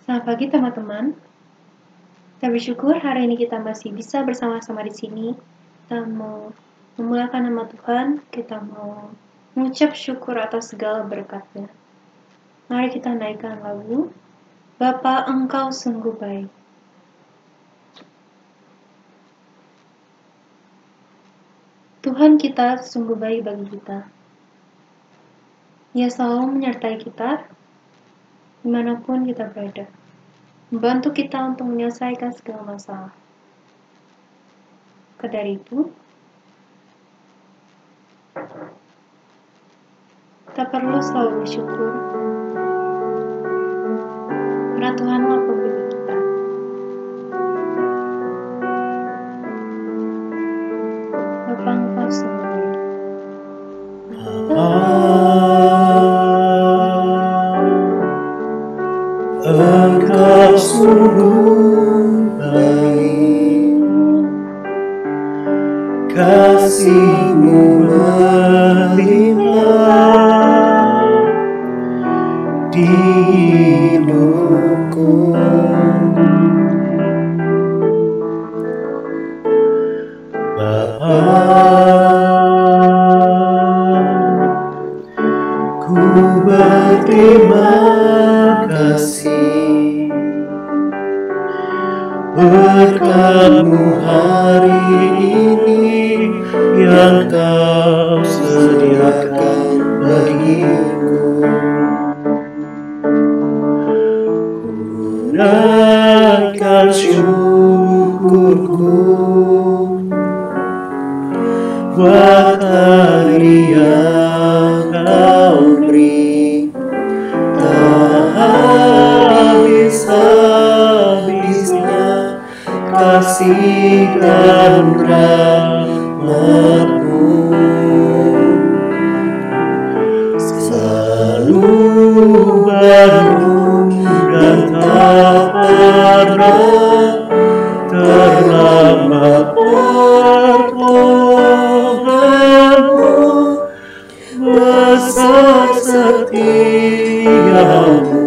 Selamat pagi teman-teman. Kita bersyukur hari ini kita masih bisa bersama-sama di sini. Kita mau memuliakan nama Tuhan, kita mau mengucap syukur atas segala berkat-Nya. Mari kita naikkan lagu Bapa Engkau Sungguh Baik. Tuhan kita sungguh baik bagi kita. Ia selalu menyertai kita dimanapun kita berada, membantu kita untuk menyelesaikan segala masalah. Maka dari itu, kita perlu selalu bersyukur karena Tuhanlah pemberi kita. Bapa Engkau sungguh baik. Engkau sungguh baik, kasih-Mu melimpah di hidupku. Bapa, ku berterima kasih berkat-Mu hari ini yang Kau sediakan bagiku. Ku naikkan syukurku buat hari yang Kau beri. Habis-habisnya kasih dan rahmat-Mu, selalu baru dan tak pernah terlambat pertolongan-Mu, besar setia-Mu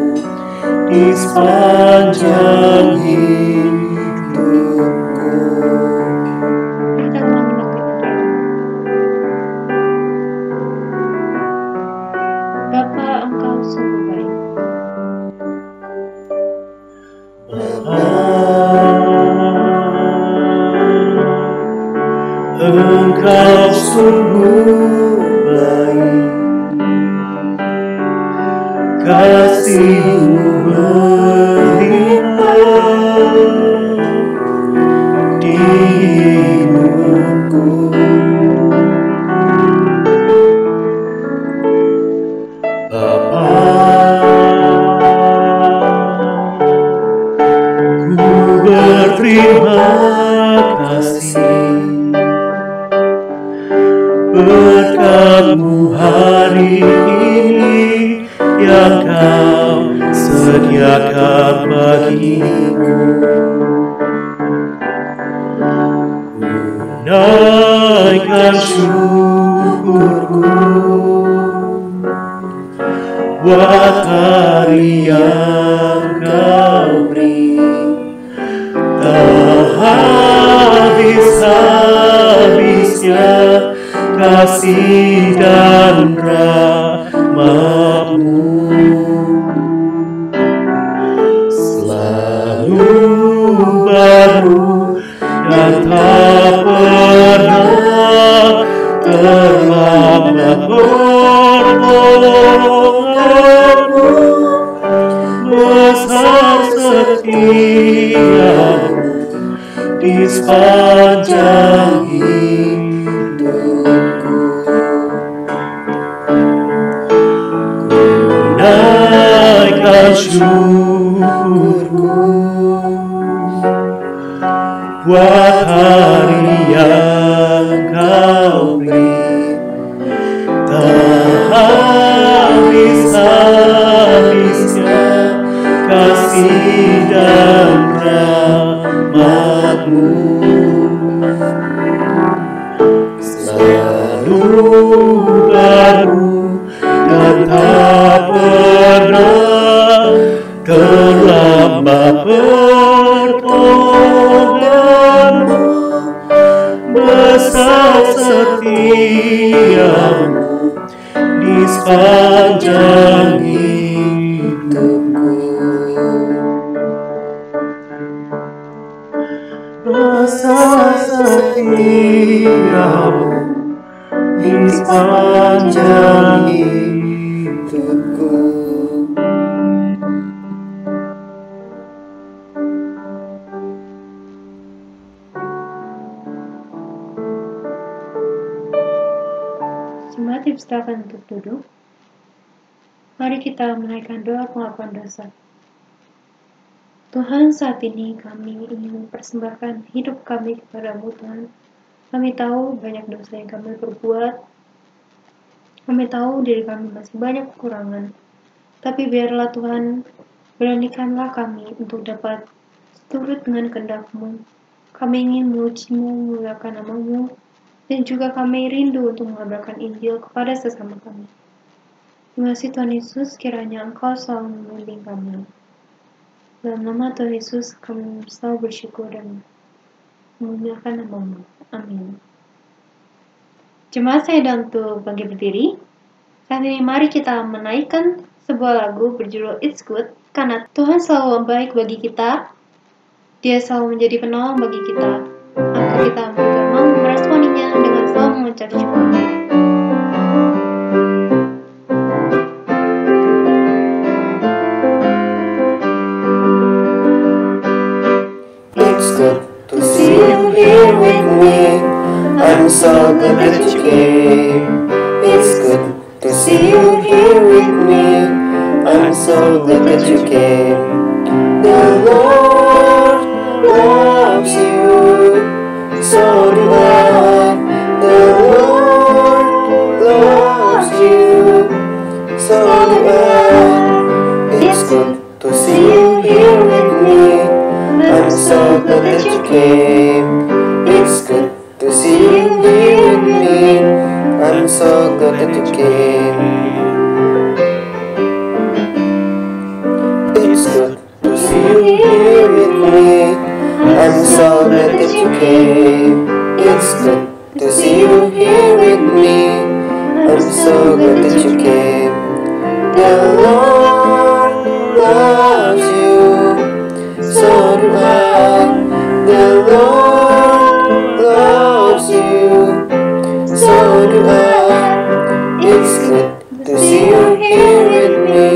di sepanjang hidupku. Kita telah mendengar Bapa Engkau sungguh baik. Bapa, Engkau sungguh baik, kasih-Mu melimpah di hidupku. Bapa, ku berterima kasih berkat-Mu hari ini yang Kau sediakan bagiku. Ku naikkan syukurku buat hari yang Kau beri. Tak habis-habisnya kasih dan rahmat-Mu, selalu baru dan tak pernah terlambat pertolongan-Mu, besar setia-Mu di sepanjang hidupku. Ku naikkan syukurku buat hari yang Kau beri. Tak habis-habisnya kasih dan rahmat-Mu, selalu baru dan tak pernah terlambat hamba bertobatmu, besar setiamu di sepanjang hidupku. Besar setiamu di sepanjang hidupku. Jemaat dipersilakan untuk duduk. Mari kita menaikkan doa pengakuan dosa. Tuhan, saat ini kami ingin mempersembahkan hidup kami kepada-Mu, Tuhan. Kami tahu banyak dosa yang kami perbuat. Kami tahu diri kami masih banyak kekurangan. Tapi biarlah Tuhan, beranikanlah kami untuk dapat turut dengan kehendak-Mu. Kami ingin memuji-Mu, memuliakan nama-Mu, dan juga kami rindu untuk mengabarkan Injil kepada sesama kami. Terima kasih Tuhan Yesus, kiranya Engkau selalu membimbing kami. Dalam nama Tuhan Yesus, kami selalu bersyukur dan memuliakan nama-Mu. Amin. Jemaat saya dan untuk bangkit berdiri. Saat ini mari kita menaikkan sebuah lagu berjudul It's Good, karena Tuhan selalu baik bagi kita. Dia selalu menjadi penolong bagi kita. Maka kita juga mau meresponinya dengan selalu mengucap syukur. It's good to see you here with me. I'm so glad that you came. It's good to see you here with me. I'm so glad that you came. The Lord loves you, so do I. The Lord loves you, so do I. It's good to see you here with me. I'm so glad that you came. It's good to see you here with me. I'm so glad that you came. It's good to see you here with me. I'm so glad that you came. It's good to see you here with me. I'm so glad that you came. The Lord loves you, so do I. The Lord loves you, so do I. It's good to see you here with me.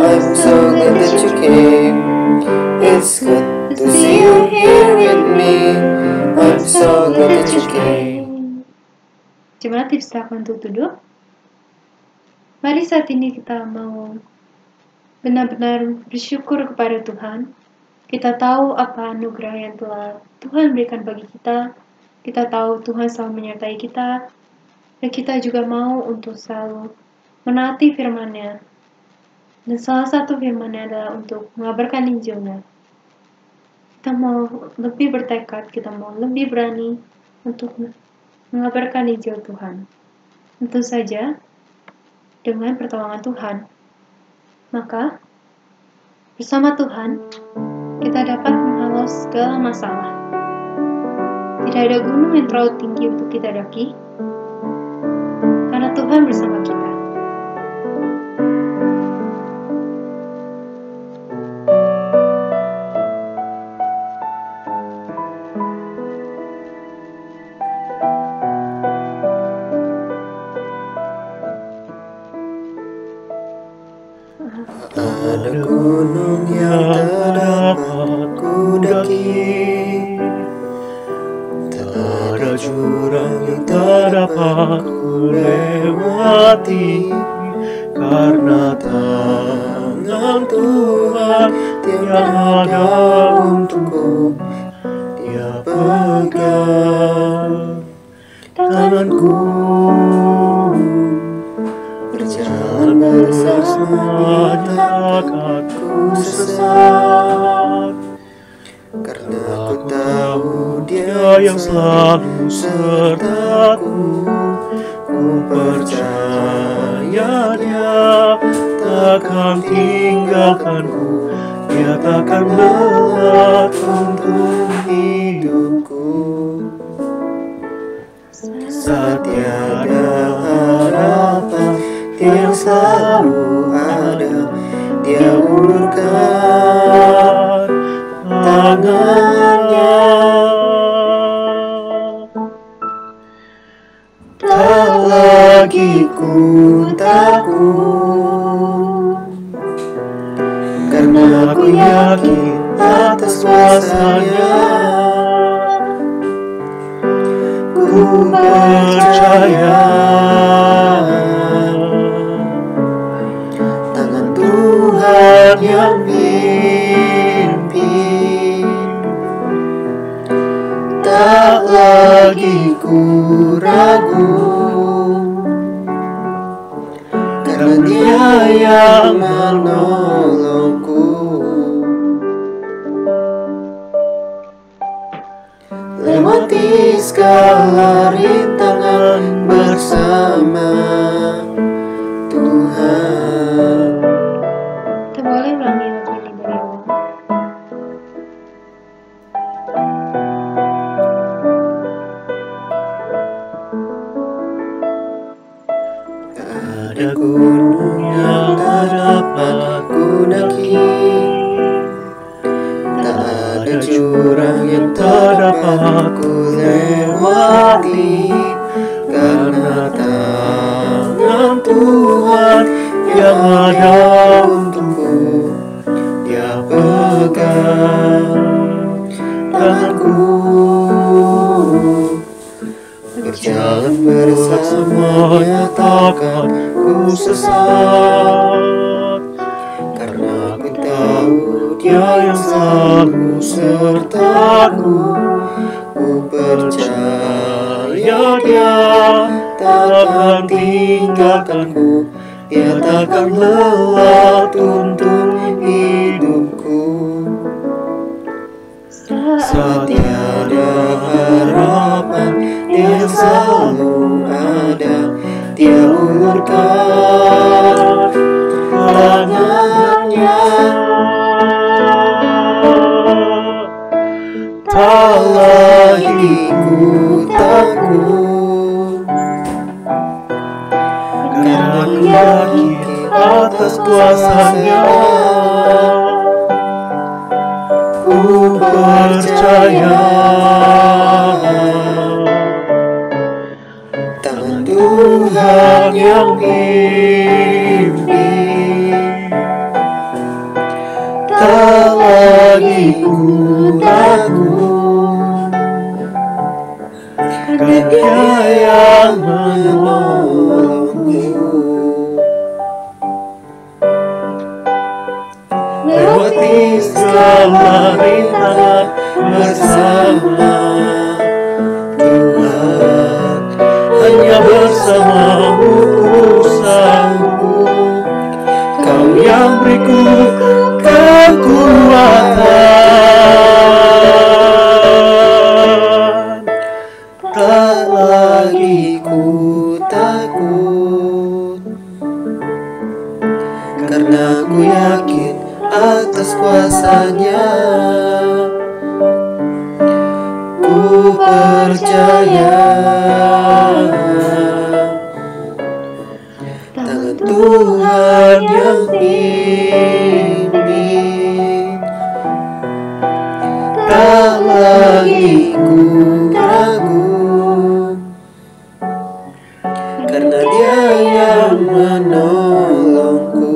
I'm so glad that you came. It's good to see you here with me. I'm so glad that you came. Jemaat dipersilakan untuk duduk. Mari saat ini kita mau benar-benar bersyukur kepada Tuhan. Kita tahu apa anugerah yang telah Tuhan berikan bagi kita. Kita tahu Tuhan selalu menyertai kita. Dan kita juga mau untuk selalu menaati firman-Nya. Dan salah satu firman-Nya adalah untuk mengabarkan Injil-Nya. Kita mau lebih bertekad, kita mau lebih berani untuk mengabarkan Injil Tuhan. Tentu saja dengan pertolongan Tuhan. Maka bersama Tuhan kita dapat menghalau segala masalah. Tidak ada gunung yang terlalu tinggi untuk kita daki, karena Tuhan bersama kita. Ada gunung yang dapat ku daki, ada jurang yang tak dapat ku lewati, karena tangan Tuhan tiada untukku. Dia pegang tanganku, berjalan bersama takkan ku sesat, karena aku tahu Dia yang selalu sertaku. Ku percaya Dia takkan tinggalkanku nyatakan lelah untuk hidupku. Saat tiada harapan, Dia yang selalu ada, Dia ulurkan tangannya. Tak lagi ku takut, karena aku yakin atas kuasa-Nya. Ku percaya tangan Tuhan yang pimpin. Tak lagi ku ragu, karena Dia yang menolongku. Lewati segala rintangan bersama Tuhan. Kita boleh ulangi lagu ini berulang. Ada gunung yang tak dapat ku daki, tak ada jurang yang tak dapat ku lewati, karena tangan Tuhan yang ada untukku. Dia pegang tanganku, berjalan bersama-Nya takkan ku sesat, karena ku tahu Dia yang selalu sertaku. Ku percaya Dia takkan tinggalkanku, Dia takkan lelah untuk hidupku. Saat tiada harapan, Dia selalu ada, Dia ulurkan tangannya. Tak lagi ku takut, karena ku yakin atas kuasa-Nya. Ku percaya tangan Tuhan yang pimpin. Tak lagi ku takut, karena Dia yang menolongku. Lewati segala rintangan bersama Tuhan, hanya bersama-Mu ku sanggup. Kau yang beriku kekuatan. Tak lagi ku takut, karena ku yakin atas kuasa-Nya. Ku percaya tangan Tuhan yang pimpin. Tak lagi ku ragu, karena Dia yang menolongku.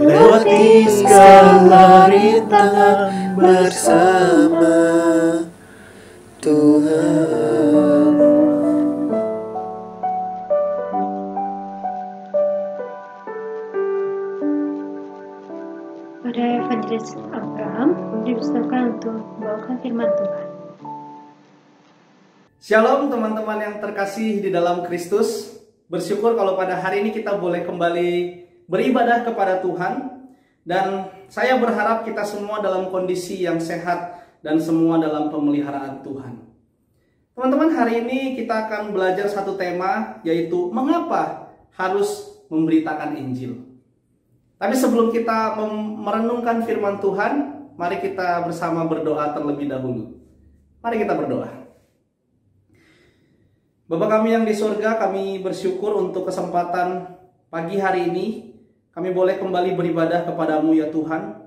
Lewati segala rintangan bersama Tuhan. Pada Evangelis Abraham dipersilakan untuk membawakan firman Tuhan. Shalom teman-teman yang terkasih di dalam Kristus. Bersyukur kalau pada hari ini kita boleh kembali beribadah kepada Tuhan. Dan saya berharap kita semua dalam kondisi yang sehat dan semua dalam pemeliharaan Tuhan. Teman-teman, hari ini kita akan belajar satu tema, yaitu mengapa harus memberitakan Injil. Tapi sebelum kita merenungkan firman Tuhan, mari kita bersama berdoa terlebih dahulu. Mari kita berdoa. Bapa kami yang di surga, kami bersyukur untuk kesempatan pagi hari ini. Kami boleh kembali beribadah kepadamu ya Tuhan.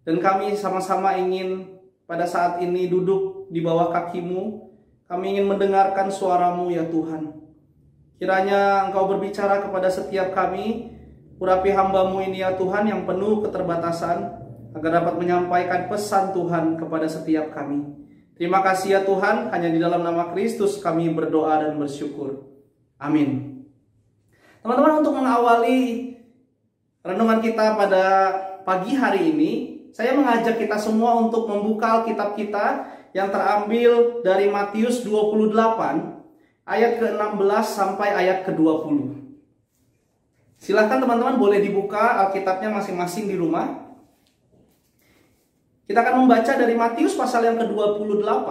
Dan kami sama-sama ingin pada saat ini duduk di bawah kaki-Mu. Kami ingin mendengarkan suara-Mu ya Tuhan. Kiranya Engkau berbicara kepada setiap kami. Urapi hamba-Mu ini ya Tuhan yang penuh keterbatasan, agar dapat menyampaikan pesan Tuhan kepada setiap kami. Terima kasih ya Tuhan, hanya di dalam nama Kristus kami berdoa dan bersyukur. Amin. Teman-teman, untuk mengawali renungan kita pada pagi hari ini, saya mengajak kita semua untuk membuka Alkitab kita yang terambil dari Matius 28 ayat ke-16 sampai ayat ke-20. Silahkan teman-teman boleh dibuka Alkitabnya masing-masing di rumah. Kita akan membaca dari Matius pasal yang ke-28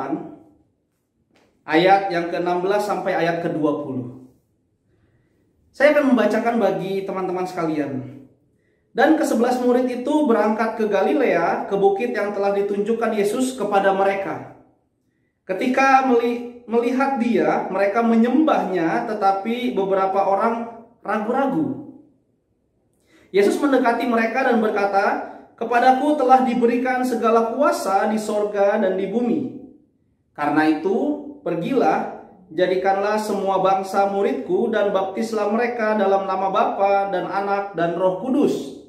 ayat yang ke-16 sampai ayat ke-20. Saya akan membacakan bagi teman-teman sekalian. Dan ke-11 murid itu berangkat ke Galilea, ke bukit yang telah ditunjukkan Yesus kepada mereka. Ketika melihat dia, mereka menyembahnya, tetapi beberapa orang ragu-ragu. Yesus mendekati mereka dan berkata, "Kepadaku telah diberikan segala kuasa di sorga dan di bumi. Karena itu, pergilah, jadikanlah semua bangsa muridku dan baptislah mereka dalam nama Bapa dan Anak dan Roh Kudus.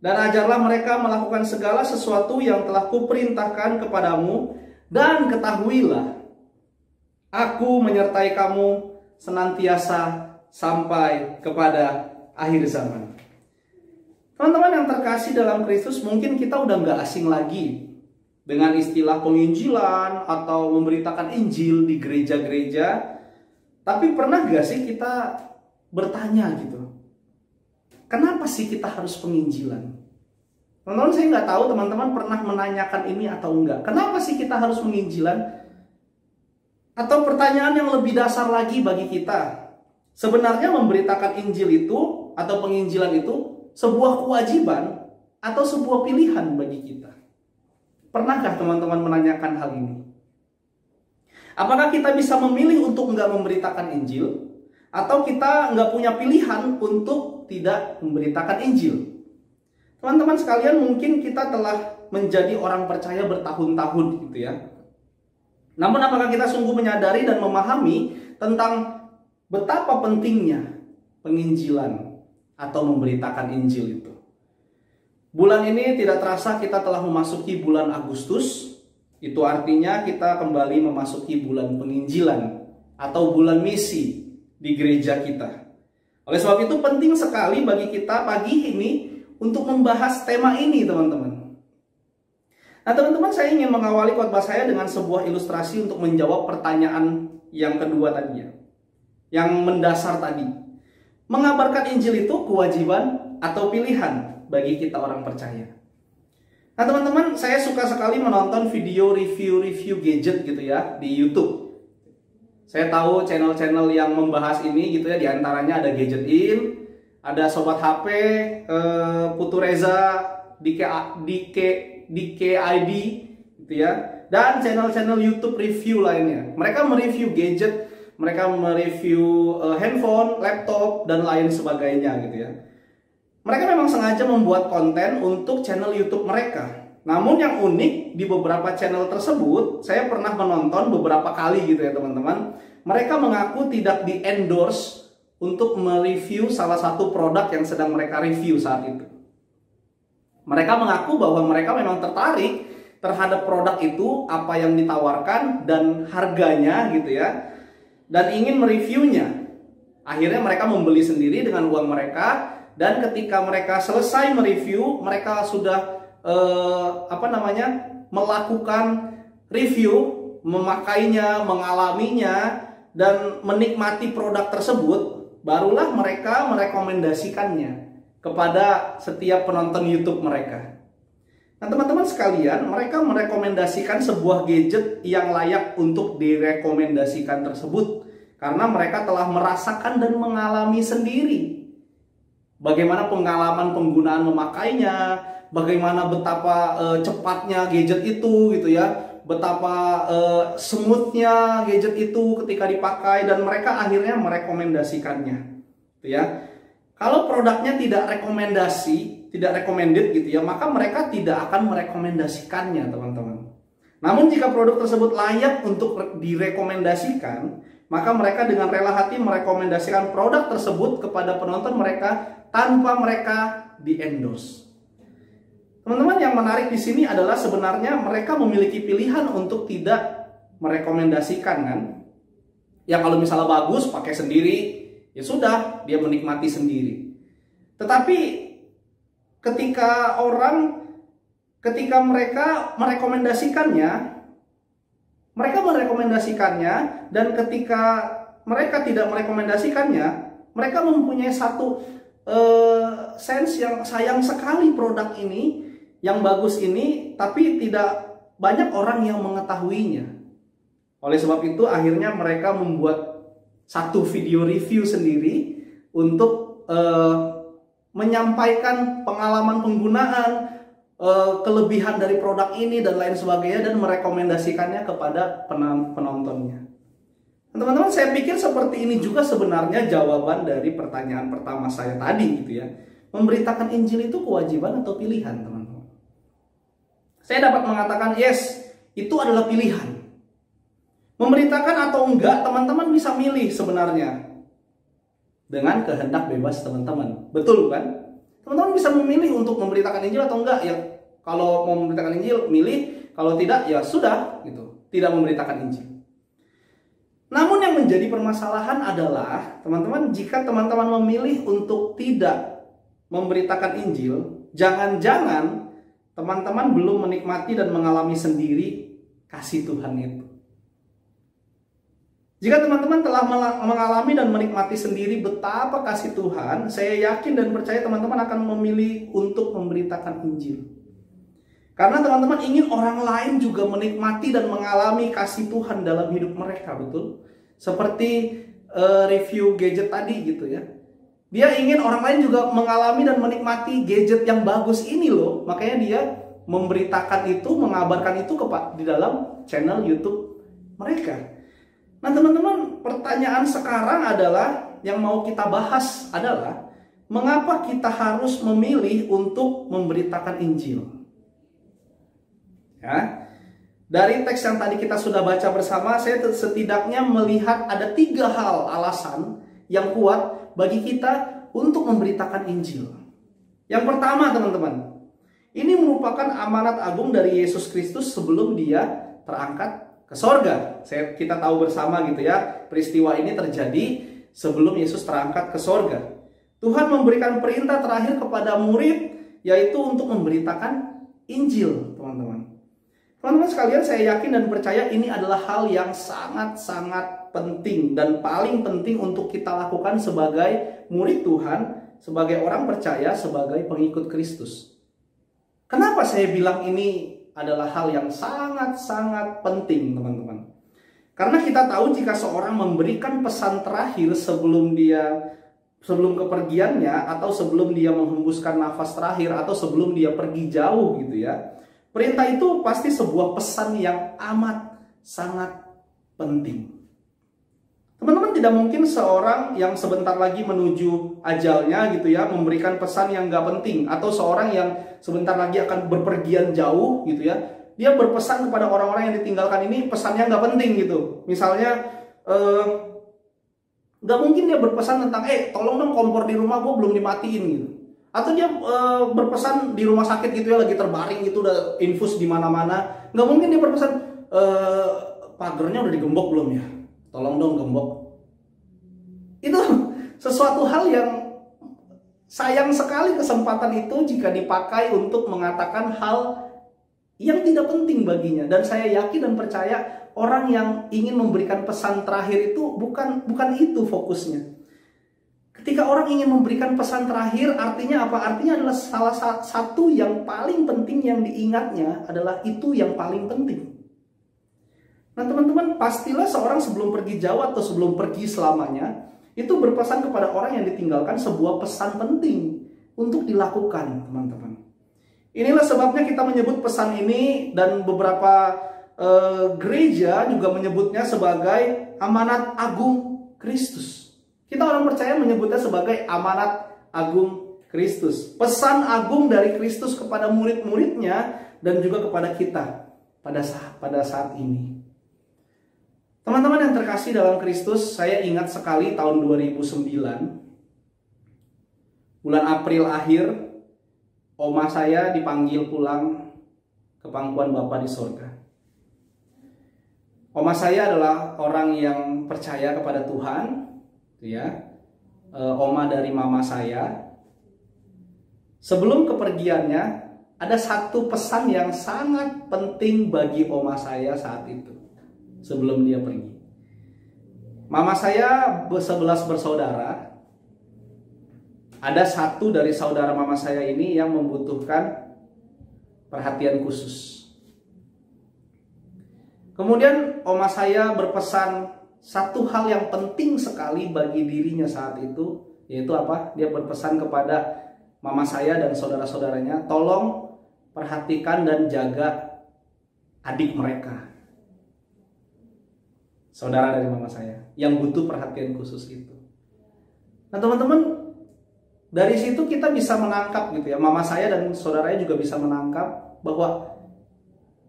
Dan ajarlah mereka melakukan segala sesuatu yang telah kuperintahkan kepadamu, dan ketahuilah, Aku menyertai kamu senantiasa sampai kepada akhir zaman." Teman-teman yang terkasih dalam Kristus, mungkin kita udah nggak asing lagi dengan istilah penginjilan atau memberitakan Injil di gereja-gereja. Tapi pernah gak sih kita bertanya gitu, kenapa sih kita harus penginjilan? Teman-teman, saya nggak tahu teman-teman pernah menanyakan ini atau enggak. Kenapa sih kita harus penginjilan? Atau pertanyaan yang lebih dasar lagi bagi kita, sebenarnya memberitakan Injil itu atau penginjilan itu sebuah kewajiban atau sebuah pilihan bagi kita? Pernahkah teman-teman menanyakan hal ini? Apakah kita bisa memilih untuk nggak memberitakan Injil, atau kita nggak punya pilihan untuk tidak memberitakan Injil? Teman-teman sekalian, mungkin kita telah menjadi orang percaya bertahun-tahun gitu ya. Namun apakah kita sungguh menyadari dan memahami tentang betapa pentingnya penginjilan atau memberitakan Injil itu? Bulan ini tidak terasa kita telah memasuki bulan Agustus. Itu artinya kita kembali memasuki bulan penginjilan atau bulan misi di gereja kita. Oleh sebab itu penting sekali bagi kita pagi ini untuk membahas tema ini, teman-teman. Nah teman-teman, saya ingin mengawali khotbah saya dengan sebuah ilustrasi untuk menjawab pertanyaan yang kedua tadi ya, yang mendasar tadi. Mengabarkan Injil itu kewajiban atau pilihan bagi kita orang percaya? Nah teman-teman, saya suka sekali menonton video review gadget gitu ya di YouTube. Saya tahu channel-channel yang membahas ini gitu ya, diantaranya ada Gadget In, ada Sobat HP, Putu Reza, DKID gitu ya, dan channel-channel YouTube review lainnya. Mereka mereview gadget, mereka mereview handphone, laptop, dan lain sebagainya gitu ya. Mereka memang sengaja membuat konten untuk channel YouTube mereka. Namun yang unik di beberapa channel tersebut, saya pernah menonton beberapa kali gitu ya teman-teman. Mereka mengaku tidak di-endorse untuk mereview salah satu produk yang sedang mereka review saat itu. Mereka mengaku bahwa mereka memang tertarik terhadap produk itu, apa yang ditawarkan, dan harganya gitu ya, dan ingin mereviewnya. Akhirnya mereka membeli sendiri dengan uang mereka, dan ketika mereka selesai mereview, mereka sudah melakukan review, memakainya, mengalaminya, dan menikmati produk tersebut, barulah mereka merekomendasikannya kepada setiap penonton YouTube mereka. Nah teman-teman sekalian, mereka merekomendasikan sebuah gadget yang layak untuk direkomendasikan tersebut karena mereka telah merasakan dan mengalami sendiri. bagaimana pengalaman penggunaan memakainya, bagaimana betapa cepatnya gadget itu gitu ya, betapa smoothnya gadget itu ketika dipakai, dan mereka akhirnya merekomendasikannya gitu ya. Kalau produknya tidak recommended gitu ya, maka mereka tidak akan merekomendasikannya, teman-teman. Namun jika produk tersebut layak untuk direkomendasikan, maka mereka dengan rela hati merekomendasikan produk tersebut kepada penonton mereka tanpa mereka di-endorse. Teman-teman, yang menarik di sini adalah sebenarnya mereka memiliki pilihan untuk tidak merekomendasikan kan. Ya kalau misalnya bagus pakai sendiri, ya sudah, dia menikmati sendiri. Tetapi ketika mereka merekomendasikannya, dan ketika mereka tidak merekomendasikannya, mereka mempunyai satu sense yang sayang sekali produk ini, yang bagus ini, tapi tidak banyak orang yang mengetahuinya. Oleh sebab itu akhirnya mereka membuat satu video review sendiri untuk menyampaikan pengalaman penggunaan, kelebihan dari produk ini dan lain sebagainya, dan merekomendasikannya kepada penontonnya. Teman-teman, saya pikir seperti ini juga sebenarnya jawaban dari pertanyaan pertama saya tadi gitu ya. Memberitakan Injil itu kewajiban atau pilihan, teman-teman? Saya dapat mengatakan yes, itu adalah pilihan. Memberitakan atau enggak, teman-teman bisa milih sebenarnya dengan kehendak bebas teman-teman. Betul kan? Teman-teman bisa memilih untuk memberitakan Injil atau enggak. Ya, kalau mau memberitakan Injil, milih. Kalau tidak, ya sudah, gitu. Tidak memberitakan Injil. Namun yang menjadi permasalahan adalah, teman-teman, jika teman-teman memilih untuk tidak memberitakan Injil, jangan-jangan teman-teman belum menikmati dan mengalami sendiri kasih Tuhan itu. Jika teman-teman telah mengalami dan menikmati sendiri betapa kasih Tuhan, saya yakin dan percaya teman-teman akan memilih untuk memberitakan Injil. Karena teman-teman ingin orang lain juga menikmati dan mengalami kasih Tuhan dalam hidup mereka, betul? Seperti review gadget tadi gitu ya. Dia ingin orang lain juga mengalami dan menikmati gadget yang bagus ini loh. Makanya dia memberitakan itu, mengabarkan itu di dalam channel YouTube mereka. Nah teman-teman, pertanyaan sekarang adalah, yang mau kita bahas adalah, mengapa kita harus memilih untuk memberitakan Injil? Ya, dari teks yang tadi kita sudah baca bersama, saya setidaknya melihat ada 3 hal alasan yang kuat bagi kita untuk memberitakan Injil. Yang pertama, teman-teman, ini merupakan amanat agung dari Yesus Kristus sebelum dia terangkat ke sorga. Kita tahu bersama gitu ya, peristiwa ini terjadi sebelum Yesus terangkat ke sorga. Tuhan memberikan perintah terakhir kepada murid, yaitu untuk memberitakan Injil, teman-teman. Teman-teman sekalian, saya yakin dan percaya ini adalah hal yang sangat-sangat penting dan paling penting untuk kita lakukan sebagai murid Tuhan, sebagai orang percaya, sebagai pengikut Kristus. Kenapa saya bilang ini adalah hal yang sangat-sangat penting, teman-teman? Karena kita tahu jika seorang memberikan pesan terakhir sebelum kepergiannya, atau sebelum dia menghembuskan nafas terakhir, atau sebelum dia pergi jauh gitu ya, perintah itu pasti sebuah pesan yang amat sangat penting. Teman-teman, tidak mungkin seorang yang sebentar lagi menuju ajalnya gitu ya memberikan pesan yang gak penting, atau seorang yang sebentar lagi akan berpergian jauh gitu ya, dia berpesan kepada orang-orang yang ditinggalkan ini pesannya gak penting gitu. Misalnya gak mungkin dia berpesan tentang tolong dong kompor di rumah gue belum dimatiin gitu. Atau dia berpesan di rumah sakit gitu ya, lagi terbaring gitu, udah infus di mana-mana. Gak mungkin dia berpesan pagernya udah digembok belum ya, tolong dong gembok. Itu sesuatu hal yang sayang sekali kesempatan itu jika dipakai untuk mengatakan hal yang tidak penting baginya. Dan saya yakin dan percaya orang yang ingin memberikan pesan terakhir itu bukan itu fokusnya. Ketika orang ingin memberikan pesan terakhir, artinya apa? Artinya adalah salah satu yang paling penting yang diingatnya adalah itu yang paling penting. Nah teman-teman, pastilah seorang sebelum pergi jauh atau sebelum pergi selamanya, itu berpesan kepada orang yang ditinggalkan sebuah pesan penting untuk dilakukan, teman-teman. Inilah sebabnya kita menyebut pesan ini, dan beberapa gereja juga menyebutnya sebagai amanat agung Kristus. Kita orang percaya menyebutnya sebagai amanat agung Kristus. Pesan agung dari Kristus kepada murid-muridnya dan juga kepada kita pada saat ini. Teman-teman yang terkasih dalam Kristus, saya ingat sekali tahun 2009, bulan April akhir, oma saya dipanggil pulang ke pangkuan Bapa di sorga. Oma saya adalah orang yang percaya kepada Tuhan, ya. Oma dari mama saya. Sebelum kepergiannya, ada satu pesan yang sangat penting bagi oma saya saat itu. Sebelum dia pergi, mama saya 11 bersaudara. Ada satu dari saudara mama saya ini yang membutuhkan perhatian khusus. Kemudian oma saya berpesan satu hal yang penting sekali bagi dirinya saat itu, yaitu apa? Dia berpesan kepada mama saya dan saudara-saudaranya, tolong perhatikan dan jaga adik mereka. Saudara dari mama saya yang butuh perhatian khusus itu. Nah, teman-teman, dari situ kita bisa menangkap gitu ya. Mama saya dan saudaranya juga bisa menangkap bahwa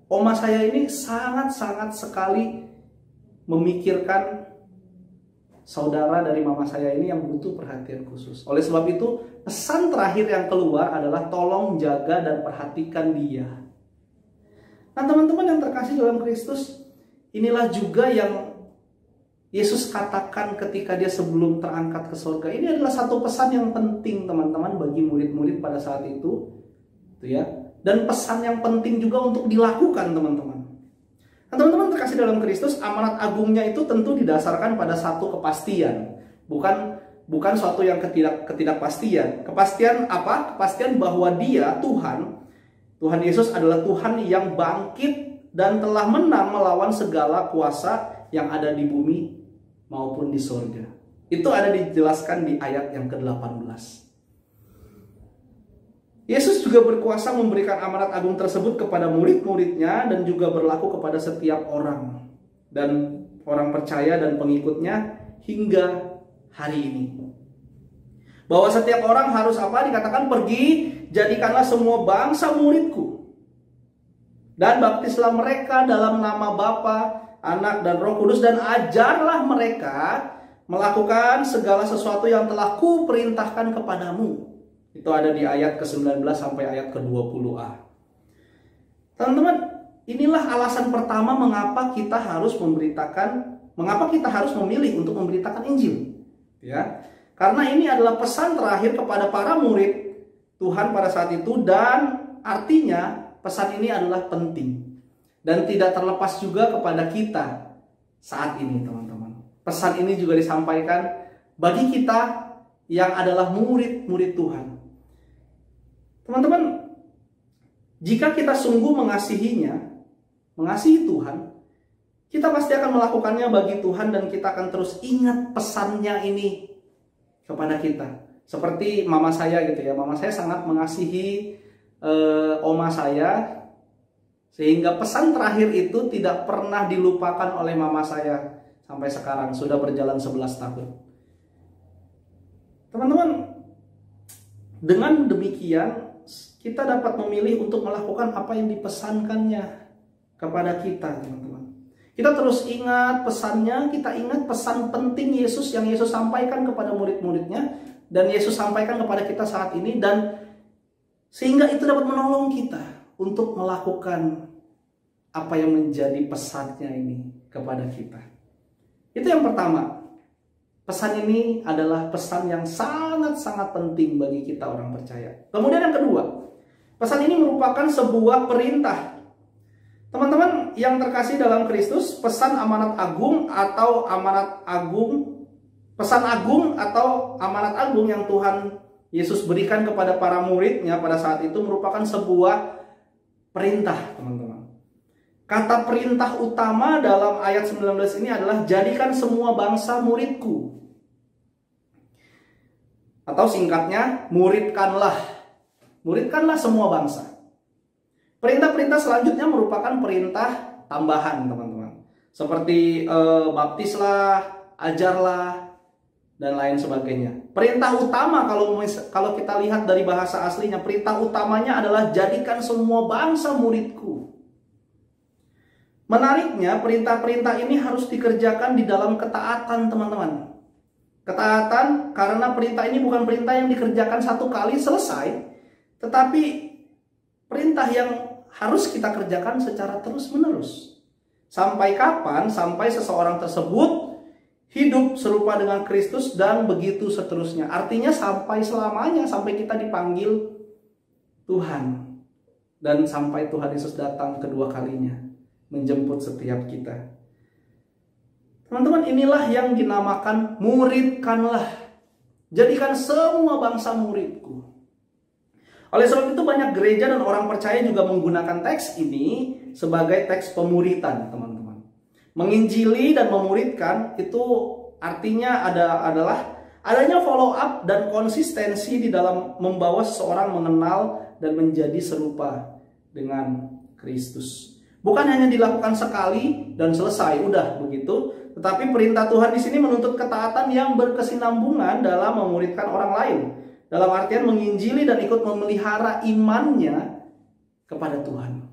oma saya ini sangat-sangat sekali memikirkan saudara dari mama saya ini yang butuh perhatian khusus. Oleh sebab itu, pesan terakhir yang keluar adalah tolong jaga dan perhatikan dia. Nah, teman-teman yang terkasih dalam Kristus, inilah juga yang Yesus katakan ketika dia sebelum terangkat ke surga. Ini adalah satu pesan yang penting, teman-teman, bagi murid-murid pada saat itu, ya. Dan pesan yang penting juga untuk dilakukan, teman-teman. Nah, teman-teman terkasih dalam Kristus, amanat agungnya itu tentu didasarkan pada satu kepastian, bukan suatu yang ketidakpastian. Kepastian apa? Kepastian bahwa Dia, Tuhan Yesus adalah Tuhan yang bangkit dan telah menang melawan segala kuasa yang ada di bumi maupun di surga. Itu ada dijelaskan di ayat yang ke-18. Yesus juga berkuasa memberikan amanat agung tersebut kepada murid-muridnya dan juga berlaku kepada setiap orang dan orang percaya dan pengikutnya hingga hari ini. Bahwa setiap orang harus apa? Dikatakan, pergi, jadikanlah semua bangsa muridku dan baptislah mereka dalam nama Bapa, Anak dan Roh Kudus, dan ajarlah mereka melakukan segala sesuatu yang telah kuperintahkan kepadamu. Itu ada di ayat ke-19 sampai ayat ke-20a. Teman-teman, inilah alasan pertama mengapa kita harus memilih untuk memberitakan Injil. Ya, karena ini adalah pesan terakhir kepada para murid Tuhan pada saat itu, dan artinya pesan ini adalah penting. Dan tidak terlepas juga kepada kita saat ini, teman-teman. Pesan ini juga disampaikan bagi kita yang adalah murid-murid Tuhan. Teman-teman, jika kita sungguh mengasihi Tuhan, kita pasti akan melakukannya bagi Tuhan, dan kita akan terus ingat pesannya ini kepada kita. Seperti mama saya gitu ya. Mama saya sangat mengasihi oma saya, sehingga pesan terakhir itu tidak pernah dilupakan oleh mama saya sampai sekarang, sudah berjalan 11 tahun. Teman-teman, dengan demikian kita dapat memilih untuk melakukan apa yang dipesankannya kepada kita, teman-teman. Kita terus ingat pesannya, kita ingat pesan penting Yesus yang Yesus sampaikan kepada murid-muridnya, dan Yesus sampaikan kepada kita saat ini, dan sehingga itu dapat menolong kita untuk melakukan apa yang menjadi pesannya ini kepada kita. Itu yang pertama. Pesan ini adalah pesan yang sangat-sangat penting bagi kita orang percaya. Kemudian yang kedua, pesan ini merupakan sebuah perintah. Teman-teman yang terkasih dalam Kristus, pesan amanat agung atau pesan agung atau amanat agung yang Tuhan Yesus berikan kepada para muridnya pada saat itu merupakan sebuah perintah, teman-teman. Kata perintah utama dalam ayat 19 ini adalah jadikan semua bangsa muridku. Atau singkatnya, muridkanlah. Muridkanlah semua bangsa. Perintah-perintah selanjutnya merupakan perintah tambahan, teman-teman. Seperti baptislah, ajarlah, dan lain sebagainya. Perintah utama kalau kita lihat dari bahasa aslinya, perintah utamanya adalah jadikan semua bangsa muridku. Menariknya, perintah-perintah ini harus dikerjakan di dalam ketaatan, teman-teman. Ketaatan karena perintah ini bukan perintah yang dikerjakan satu kali selesai, tetapi perintah yang harus kita kerjakan secara terus-menerus. Sampai kapan? Sampai seseorang tersebut hidup serupa dengan Kristus dan begitu seterusnya. Artinya sampai selamanya, sampai kita dipanggil Tuhan. Dan sampai Tuhan Yesus datang kedua kalinya, menjemput setiap kita. Teman-teman, inilah yang dinamakan muridkanlah. Jadikan semua bangsa muridku. Oleh sebab itu banyak gereja dan orang percaya juga menggunakan teks ini sebagai teks pemuritan, teman-teman. Menginjili dan memuridkan itu artinya adalah adanya follow up dan konsistensi di dalam membawa seseorang mengenal dan menjadi serupa dengan Kristus. Bukan hanya dilakukan sekali dan selesai, udah begitu. Tetapi perintah Tuhan di sini menuntut ketaatan yang berkesinambungan dalam memuridkan orang lain. Dalam artian menginjili dan ikut memelihara imannya kepada Tuhan.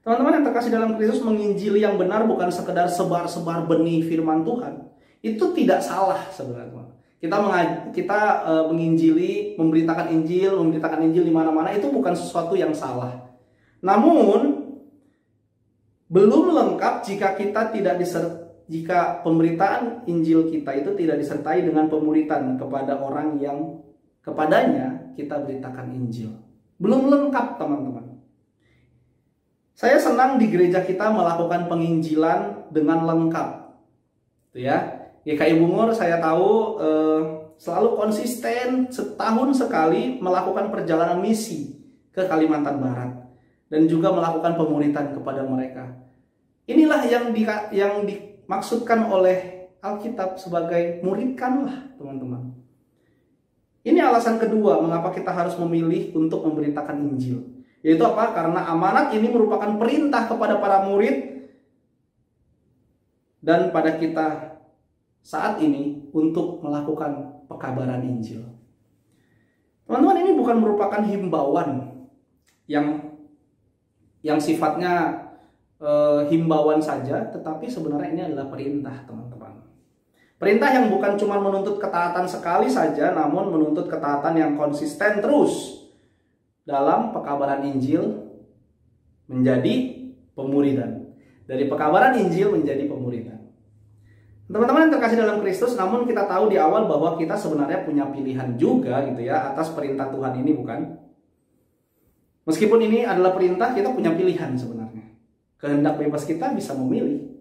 Teman-teman yang terkasih dalam Kristus, menginjili yang benar bukan sekedar sebar-sebar benih firman Tuhan. Itu tidak salah sebenarnya. Kita menginjili, memberitakan Injil di mana-mana, itu bukan sesuatu yang salah. Namun belum lengkap jika pemberitaan Injil kita itu tidak disertai dengan pemuritan kepada orang yang kepadanya kita beritakan Injil. Belum lengkap, teman-teman. Saya senang di gereja kita melakukan penginjilan dengan lengkap. Itu ya. GKI Bungur saya tahu selalu konsisten setahun sekali melakukan perjalanan misi ke Kalimantan Barat. Dan juga melakukan pemuritan kepada mereka. Inilah yang dimaksudkan oleh Alkitab sebagai muridkanlah, teman-teman. Ini alasan kedua mengapa kita harus memilih untuk memberitakan Injil. Yaitu apa? Karena amanat ini merupakan perintah kepada para murid dan pada kita saat ini untuk melakukan pekabaran Injil. Teman-teman, ini bukan merupakan himbauan yang sifatnya himbauan saja, tetapi sebenarnya ini adalah perintah, teman-teman. Perintah yang bukan cuma menuntut ketaatan sekali saja, namun menuntut ketaatan yang konsisten terus dalam pekabaran Injil menjadi pemuridan. Dari pekabaran Injil menjadi pemuridan. Teman-teman yang terkasih dalam Kristus, namun kita tahu di awal bahwa kita sebenarnya punya pilihan juga gitu ya atas perintah Tuhan ini, bukan? Meskipun ini adalah perintah, kita punya pilihan sebenarnya. Kehendak bebas kita bisa memilih.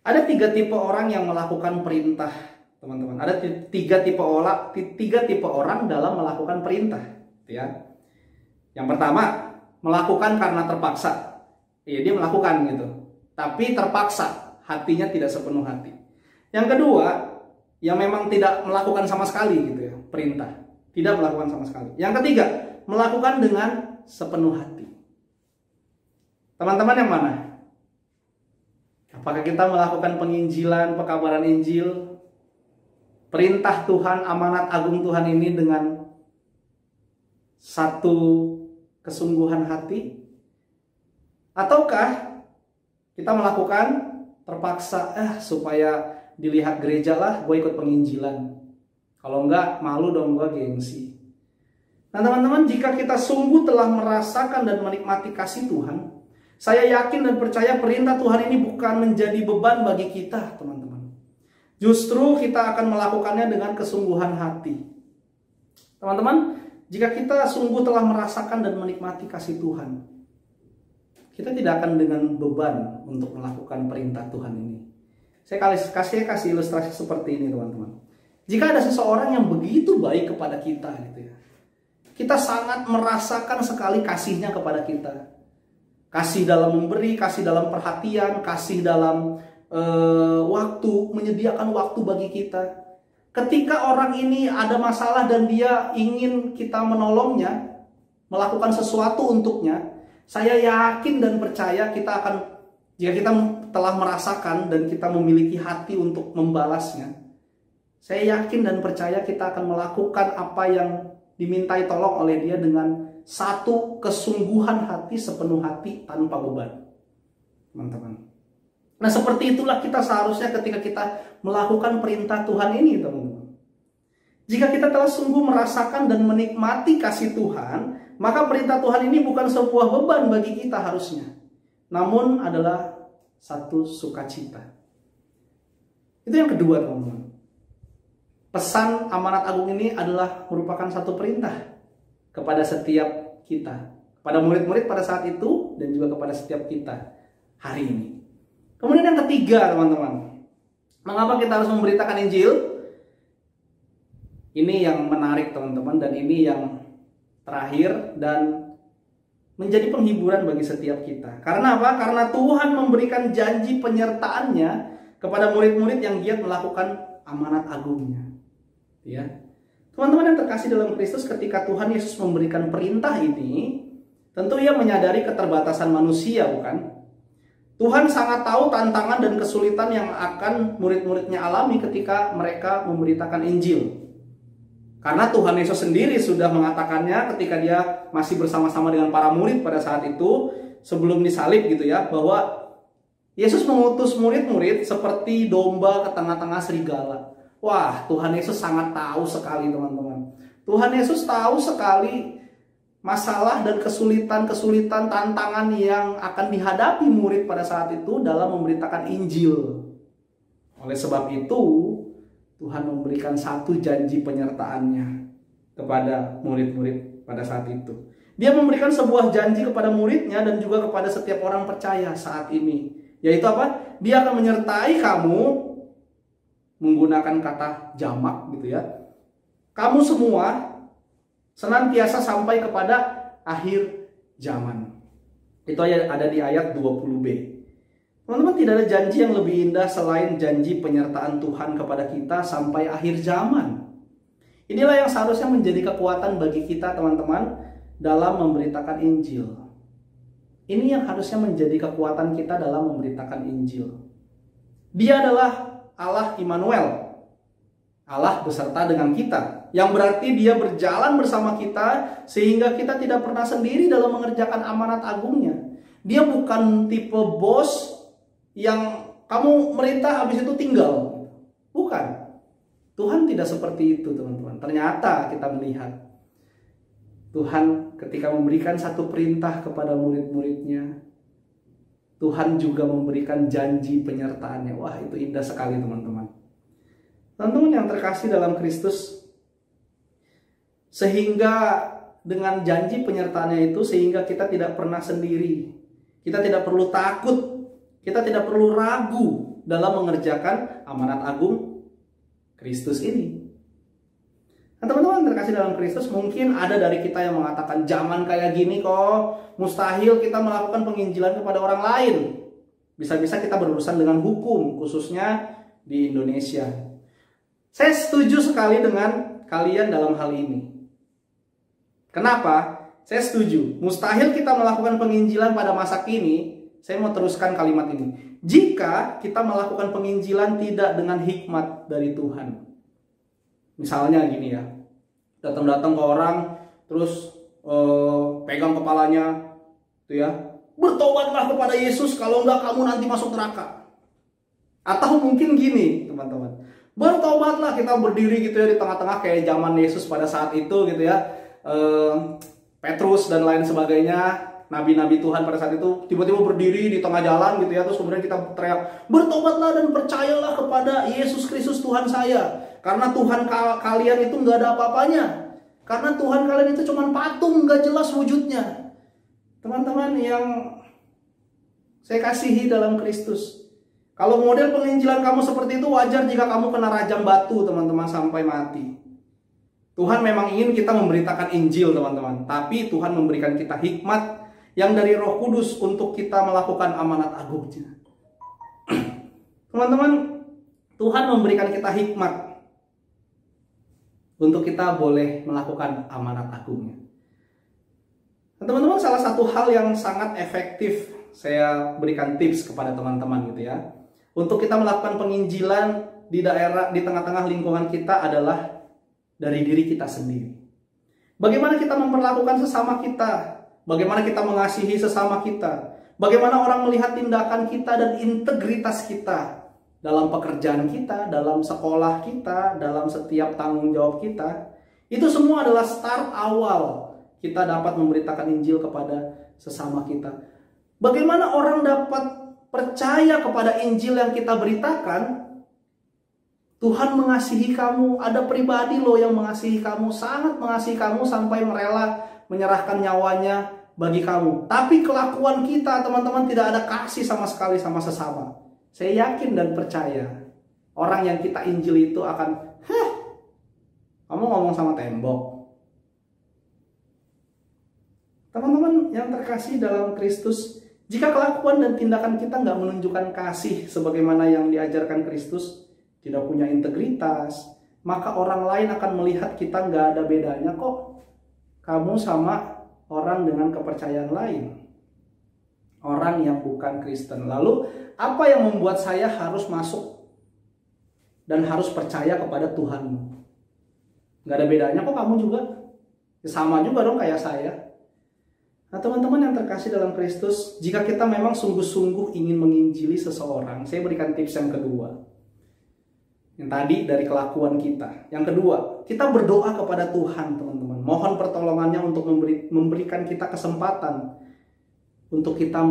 Ada 3 tipe orang yang melakukan perintah, teman-teman. Ada 3 tipe orang dalam melakukan perintah, ya. Yang pertama, melakukan karena terpaksa. Iya, dia melakukan gitu. Tapi terpaksa, hatinya tidak sepenuh hati. Yang kedua, yang memang tidak melakukan sama sekali gitu ya, perintah. Tidak melakukan sama sekali. Yang ketiga, melakukan dengan sepenuh hati. Teman-teman yang mana? Apakah kita melakukan penginjilan, pekabaran Injil, perintah Tuhan, amanat agung Tuhan ini dengan satu kesungguhan hati? Ataukah kita melakukan terpaksa, supaya dilihat gereja lah, gue ikut penginjilan. Kalau enggak, malu dong gue, gengsi. Nah teman-teman, jika kita sungguh telah merasakan dan menikmati kasih Tuhan, saya yakin dan percaya perintah Tuhan ini bukan menjadi beban bagi kita, teman-teman. Justru kita akan melakukannya dengan kesungguhan hati. Teman-teman, jika kita sungguh telah merasakan dan menikmati kasih Tuhan, kita tidak akan dengan beban untuk melakukan perintah Tuhan ini. Saya kasih ilustrasi seperti ini, teman-teman. Jika ada seseorang yang begitu baik kepada kita gitu ya, kita sangat merasakan sekali kasihnya kepada kita. Kasih dalam memberi, kasih dalam perhatian, kasih dalam waktu, menyediakan waktu bagi kita. Ketika orang ini ada masalah dan dia ingin kita menolongnya, melakukan sesuatu untuknya, saya yakin dan percaya kita akan, jika kita telah merasakan dan kita memiliki hati untuk membalasnya, saya yakin dan percaya kita akan melakukan apa yang dimintai tolong oleh dia dengan satu kesungguhan hati, sepenuh hati, tanpa beban. Teman-teman. Nah, seperti itulah kita seharusnya ketika kita melakukan perintah Tuhan ini, teman-teman. Jika kita telah sungguh merasakan dan menikmati kasih Tuhan, maka perintah Tuhan ini bukan sebuah beban bagi kita harusnya, namun adalah satu sukacita. Itu yang kedua, teman-teman. Pesan amanat agung ini adalah merupakan satu perintah kepada setiap kita, kepada murid-murid pada saat itu dan juga kepada setiap kita hari ini. Kemudian yang ketiga, teman-teman, mengapa kita harus memberitakan Injil? Ini yang menarik, teman-teman, dan ini yang terakhir dan menjadi penghiburan bagi setiap kita. Karena apa? Karena Tuhan memberikan janji penyertaannya kepada murid-murid yang giat melakukan amanat agungnya. Ya, teman-teman yang terkasih dalam Kristus, ketika Tuhan Yesus memberikan perintah ini, tentu ia menyadari keterbatasan manusia, bukan? Tuhan sangat tahu tantangan dan kesulitan yang akan murid-muridnya alami ketika mereka memberitakan Injil. Karena Tuhan Yesus sendiri sudah mengatakannya ketika dia masih bersama-sama dengan para murid pada saat itu, sebelum disalib gitu ya, bahwa Yesus mengutus murid-murid seperti domba ke tengah-tengah serigala. Wah, Tuhan Yesus sangat tahu sekali, teman-teman. Tuhan Yesus tahu sekali masalah dan kesulitan-kesulitan, tantangan yang akan dihadapi murid pada saat itu dalam memberitakan Injil. Oleh sebab itu, Tuhan memberikan satu janji penyertaannya kepada murid-murid pada saat itu. Dia memberikan sebuah janji kepada muridnya dan juga kepada setiap orang percaya saat ini. Yaitu apa? Dia akan menyertai kamu, menggunakan kata jamak gitu ya. Kamu semua senantiasa sampai kepada akhir zaman. Itu ada di ayat 20b. Teman-teman, tidak ada janji yang lebih indah selain janji penyertaan Tuhan kepada kita sampai akhir zaman. Inilah yang seharusnya menjadi kekuatan bagi kita, teman-teman, dalam memberitakan Injil. Ini yang harusnya menjadi kekuatan kita dalam memberitakan Injil. Dia adalah Allah Immanuel, Allah beserta dengan kita, yang berarti dia berjalan bersama kita sehingga kita tidak pernah sendiri dalam mengerjakan amanat agungnya. Dia bukan tipe bos yang kamu merintah habis itu tinggal. Bukan. Tuhan tidak seperti itu, teman-teman. Ternyata kita melihat Tuhan ketika memberikan satu perintah kepada murid-muridnya, Tuhan juga memberikan janji penyertaannya. Wah, itu indah sekali, teman-teman. Teman-teman yang terkasih dalam Kristus, sehingga dengan janji penyertaannya itu, sehingga kita tidak pernah sendiri. Kita tidak perlu takut. Kita tidak perlu ragu dalam mengerjakan amanat agung Kristus ini. Nah, teman-teman terkasih dalam Kristus, mungkin ada dari kita yang mengatakan zaman kayak gini kok mustahil kita melakukan penginjilan kepada orang lain. Bisa-bisa kita berurusan dengan hukum, khususnya di Indonesia. Saya setuju sekali dengan kalian dalam hal ini. Kenapa? Saya setuju. Mustahil kita melakukan penginjilan pada masa kini. Saya mau teruskan kalimat ini. Jika kita melakukan penginjilan tidak dengan hikmat dari Tuhan. Misalnya gini ya. Datang-datang ke orang, terus pegang kepalanya, tuh ya. Bertobatlah kepada Yesus, kalau enggak kamu nanti masuk neraka. Atau mungkin gini, teman-teman. Bertobatlah, kita berdiri gitu ya di tengah-tengah kayak zaman Yesus pada saat itu gitu ya. Petrus dan lain sebagainya. Nabi-nabi Tuhan pada saat itu tiba-tiba berdiri di tengah jalan gitu ya. Terus kemudian kita teriak, bertobatlah dan percayalah kepada Yesus Kristus Tuhan saya. Karena Tuhan kalian itu nggak ada apa-apanya. Karena Tuhan kalian itu cuma patung, nggak jelas wujudnya. Teman-teman yang saya kasihi dalam Kristus, kalau model penginjilan kamu seperti itu, wajar jika kamu kena rajam batu, teman-teman, sampai mati. Tuhan memang ingin kita memberitakan Injil, teman-teman. Tapi Tuhan memberikan kita hikmat yang dari Roh Kudus untuk kita melakukan amanat agungnya. Teman-teman, Tuhan memberikan kita hikmat untuk kita boleh melakukan amanat agungnya. Teman-teman, salah satu hal yang sangat efektif saya berikan tips kepada teman-teman gitu ya, untuk kita melakukan penginjilan di daerah, di tengah-tengah lingkungan kita adalah dari diri kita sendiri. Bagaimana kita memperlakukan sesama kita, bagaimana kita mengasihi sesama kita, bagaimana orang melihat tindakan kita dan integritas kita dalam pekerjaan kita, dalam sekolah kita, dalam setiap tanggung jawab kita. Itu semua adalah start awal kita dapat memberitakan Injil kepada sesama kita. Bagaimana orang dapat percaya kepada Injil yang kita beritakan? Tuhan mengasihi kamu, ada pribadi loh yang mengasihi kamu, sangat mengasihi kamu sampai rela menyerahkan nyawanya bagi kamu. Tapi kelakuan kita, teman-teman, tidak ada kasih sama sekali sama sesama. Saya yakin dan percaya orang yang kita Injil itu akan, kamu ngomong sama tembok. Teman-teman yang terkasih dalam Kristus, jika kelakuan dan tindakan kita nggak menunjukkan kasih sebagaimana yang diajarkan Kristus, tidak punya integritas, maka orang lain akan melihat kita nggak ada bedanya kok. Kamu sama orang dengan kepercayaan lain, orang yang bukan Kristen. Lalu apa yang membuat saya harus masuk dan harus percaya kepada Tuhanmu? Nggak ada bedanya kok, kamu juga sama juga dong kayak saya. Nah, teman-teman yang terkasih dalam Kristus, jika kita memang sungguh-sungguh ingin menginjili seseorang, saya berikan tips yang kedua. Yang tadi dari kelakuan kita. Yang kedua, kita berdoa kepada Tuhan, teman-teman. Mohon pertolongannya untuk memberikan kita kesempatan untuk kita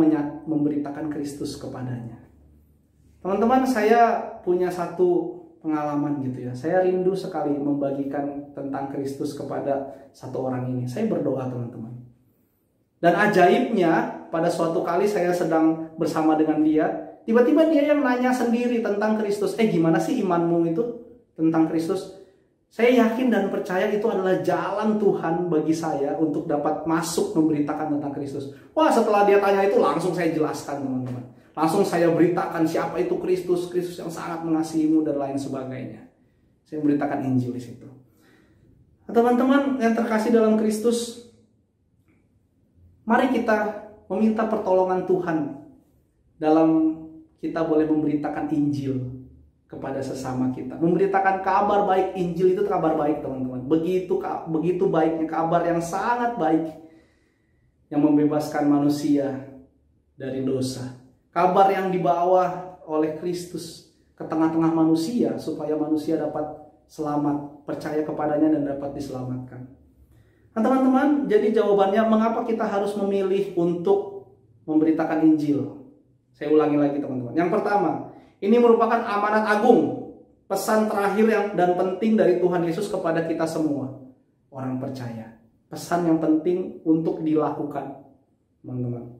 memberitakan Kristus kepadanya. Teman-teman, saya punya satu pengalaman gitu ya. Saya rindu sekali membagikan tentang Kristus kepada satu orang ini. Saya berdoa, teman-teman. Dan ajaibnya, pada suatu kali saya sedang bersama dengan dia, tiba-tiba dia yang nanya sendiri tentang Kristus. Gimana sih imanmu itu tentang Kristus? Saya yakin dan percaya itu adalah jalan Tuhan bagi saya untuk dapat masuk memberitakan tentang Kristus. Wah, setelah dia tanya itu langsung saya jelaskan, teman-teman. Langsung saya beritakan siapa itu Kristus, Kristus yang sangat mengasihimu dan lain sebagainya. Saya beritakan Injil di situ. Teman-teman yang terkasih dalam Kristus, mari kita meminta pertolongan Tuhan dalam kita boleh memberitakan Injil kepada sesama kita. Memberitakan kabar baik. Injil itu kabar baik, teman-teman. Begitu baiknya, kabar yang sangat baik yang membebaskan manusia dari dosa. Kabar yang dibawa oleh Kristus ke tengah-tengah manusia supaya manusia dapat selamat, percaya kepadanya dan dapat diselamatkan. Nah, teman-teman, jadi jawabannya mengapa kita harus memilih untuk memberitakan Injil? Saya ulangi lagi, teman-teman. Yang pertama, ini merupakan amanat agung, pesan terakhir dan penting dari Tuhan Yesus kepada kita semua, orang percaya. Pesan yang penting untuk dilakukan, teman-teman.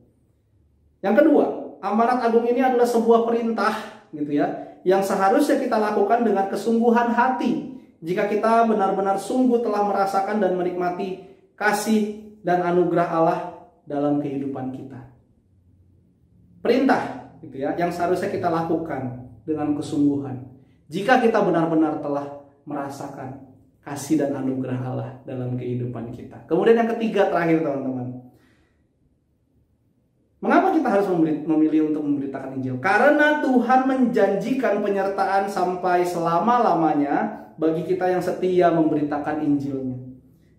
Yang kedua, amanat agung ini adalah sebuah perintah, gitu ya, yang seharusnya kita lakukan dengan kesungguhan hati. Jika kita benar-benar sungguh telah merasakan dan menikmati kasih dan anugerah Allah dalam kehidupan kita. Perintah, gitu ya, yang seharusnya kita lakukan dengan kesungguhan. Jika kita benar-benar telah merasakan kasih dan anugerah Allah dalam kehidupan kita. Kemudian yang ketiga terakhir, teman-teman. Mengapa kita harus memilih untuk memberitakan Injil? Karena Tuhan menjanjikan penyertaan sampai selama-lamanya bagi kita yang setia memberitakan Injilnya.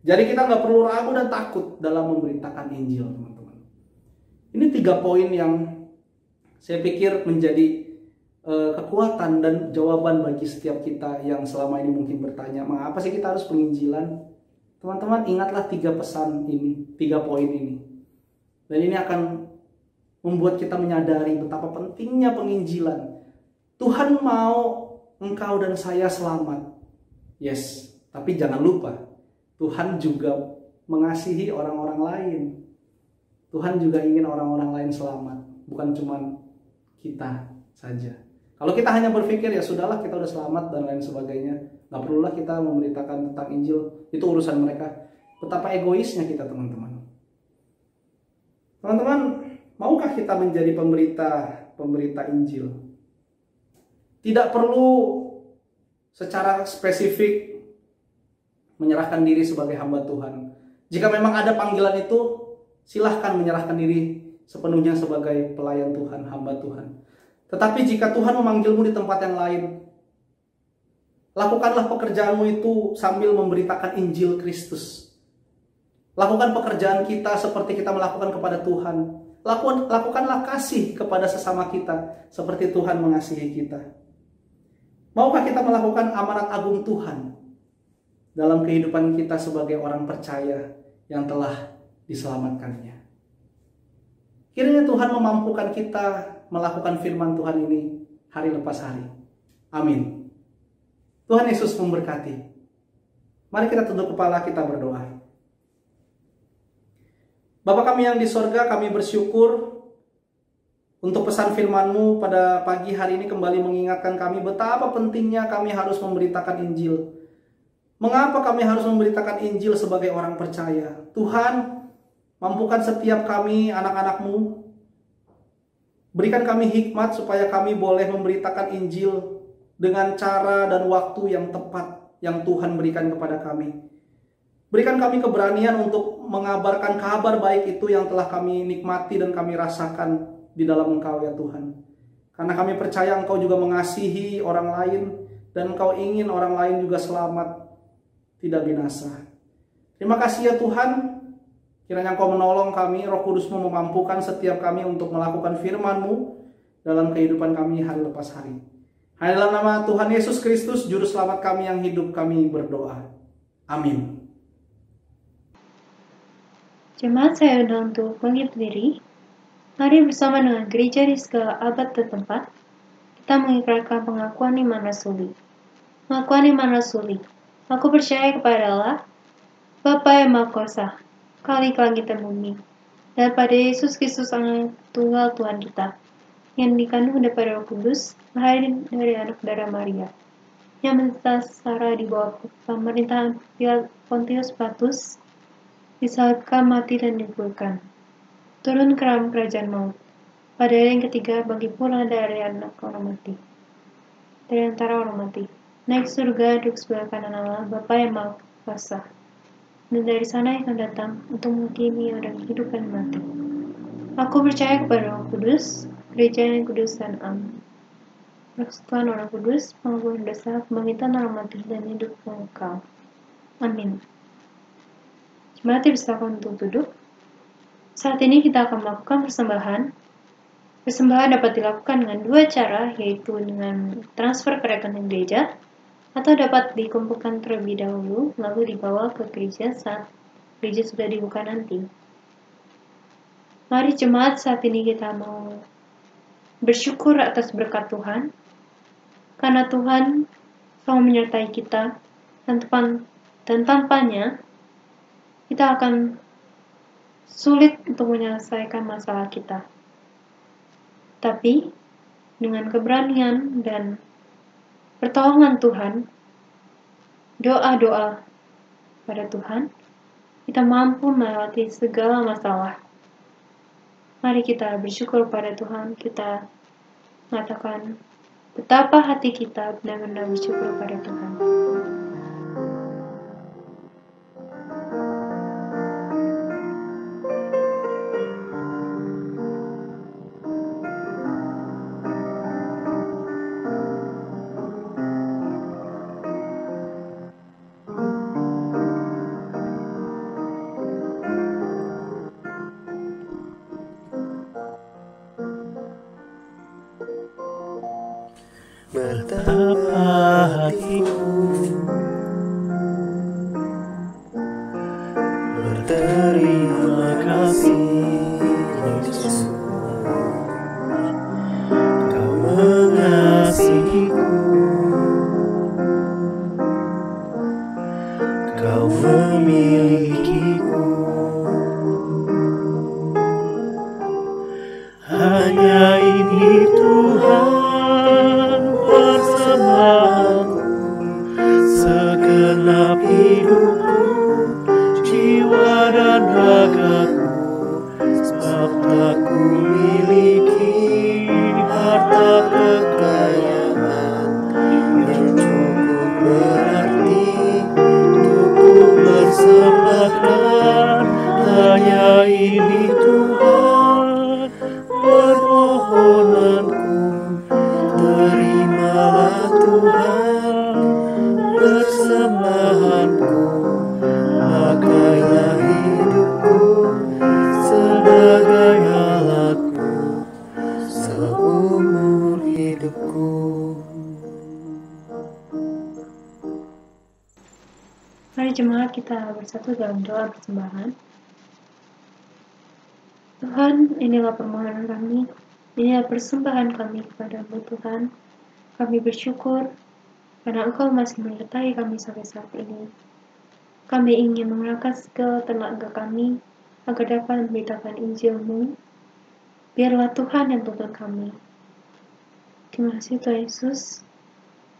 Jadi kita nggak perlu ragu dan takut dalam memberitakan Injil, teman-teman. Ini 3 poin yang saya pikir menjadi kekuatan dan jawaban bagi setiap kita yang selama ini mungkin bertanya, mengapa sih kita harus penginjilan? Teman-teman, ingatlah 3 pesan ini, 3 poin ini. Dan ini akan membuat kita menyadari betapa pentingnya penginjilan. Tuhan mau engkau dan saya selamat. Yes, tapi jangan lupa, Tuhan juga mengasihi orang-orang lain. Tuhan juga ingin orang-orang lain selamat, bukan cuma kita saja. Kalau kita hanya berpikir ya sudahlah kita udah selamat dan lain sebagainya, nggak perlulah kita memberitakan tentang Injil, itu urusan mereka. Betapa egoisnya kita, teman-teman. Teman-teman, maukah kita menjadi pemberita Injil? Tidak perlu secara spesifik menyerahkan diri sebagai hamba Tuhan. Jika memang ada panggilan itu, silahkan menyerahkan diri sepenuhnya sebagai pelayan Tuhan, hamba Tuhan. Tetapi jika Tuhan memanggilmu di tempat yang lain, lakukanlah pekerjaanmu itu sambil memberitakan Injil Kristus. Lakukan pekerjaan kita seperti kita melakukan kepada Tuhan. Lakukanlah kasih kepada sesama kita seperti Tuhan mengasihi kita. Maukah kita melakukan amanat agung Tuhan dalam kehidupan kita sebagai orang percaya yang telah diselamatkannya? Kiranya Tuhan memampukan kita melakukan firman Tuhan ini hari lepas hari. Amin. Tuhan Yesus memberkati. Mari kita tunduk kepala, kita berdoa. Bapa kami yang di sorga, kami bersyukur untuk pesan firman-Mu pada pagi hari ini kembali mengingatkan kami betapa pentingnya kami harus memberitakan Injil. Mengapa kami harus memberitakan Injil sebagai orang percaya? Tuhan, mampukan setiap kami, anak-anak-Mu. Berikan kami hikmat supaya kami boleh memberitakan Injil dengan cara dan waktu yang tepat yang Tuhan berikan kepada kami. Berikan kami keberanian untuk mengabarkan kabar baik itu yang telah kami nikmati dan kami rasakan di dalam Engkau ya Tuhan. Karena kami percaya Engkau juga mengasihi orang lain dan Engkau ingin orang lain juga selamat, tidak binasa. Terima kasih ya Tuhan. Kiranya Engkau menolong kami, Roh Kudus-Mu memampukan setiap kami untuk melakukan firman-Mu dalam kehidupan kami hari lepas hari. Hanya dalam nama Tuhan Yesus Kristus, Juru Selamat kami yang hidup, kami berdoa. Amin. Jemaat saya undang untuk bangkit berdiri. Mari bersama dengan gereja di segala abad dan tempat, kita mengikrarkan pengakuan iman rasuli. Pengakuan iman rasuli. Aku percaya kepada Allah, Bapa yang Maha Kuasa, Khalik langit dan bumi, dan pada Yesus Kristus Anak Tunggal Tuhan kita, yang dikandung daripada Roh Kudus, lahir dari anak darah Maria, yang mentasara di bawah pemerintahan Pontius Pilatus, disalibkan, mati dan dikuburkan, turun ke dalam kerajaan maut. Pada hari yang ketiga bangkit pula dari anak orang mati, dari antara orang mati, naik surga duduk sebelah kanan Allah Bapa yang Maha Kuasa, dan dari sana akan datang untuk menghakimi orang hidup dan mati. Aku percaya kepada Roh Kudus, gereja yang kudus dan am, persekutuan orang kudus, pengampunan dosa, kebangkitan orang mati dan hidup kekal. Amin. Jemaat dipersilakan untuk duduk. Saat ini kita akan melakukan persembahan. Persembahan dapat dilakukan dengan dua cara, yaitu dengan transfer ke rekening gereja, atau dapat dikumpulkan terlebih dahulu, lalu dibawa ke gereja saat gereja sudah dibuka nanti. Mari jemaat, saat ini kita mau bersyukur atas berkat Tuhan, karena Tuhan selalu menyertai kita, dan tanpanya kita akan sulit untuk menyelesaikan masalah kita. Tapi dengan keberanian dan pertolongan Tuhan, doa-doa pada Tuhan, kita mampu melewati segala masalah. Mari kita bersyukur pada Tuhan, kita mengatakan betapa hati kita benar-benar bersyukur pada Tuhan. Betapa hatiku berterima kasih Yesus, Kau mengasihiku, Kau memilikiku. Hanya ini Tuhan persembahanku, segenap hidupku, jiwa dan ragaku, sebab tak ku miliki harta kekayaan yang cukup berarti untuk ku Marilah kita bersatu dalam doa persembahan. Tuhan, inilah permohonan kami, inilah persembahan kami kepada-Mu Tuhan. Kami bersyukur karena Engkau masih menyertai kami sampai saat ini. Kami ingin mengerahkan segala tenaga kami agar dapat memberitakan Injil-Mu. Biarlah Tuhan yang tuntun kami. Terima kasih Tuhan Yesus.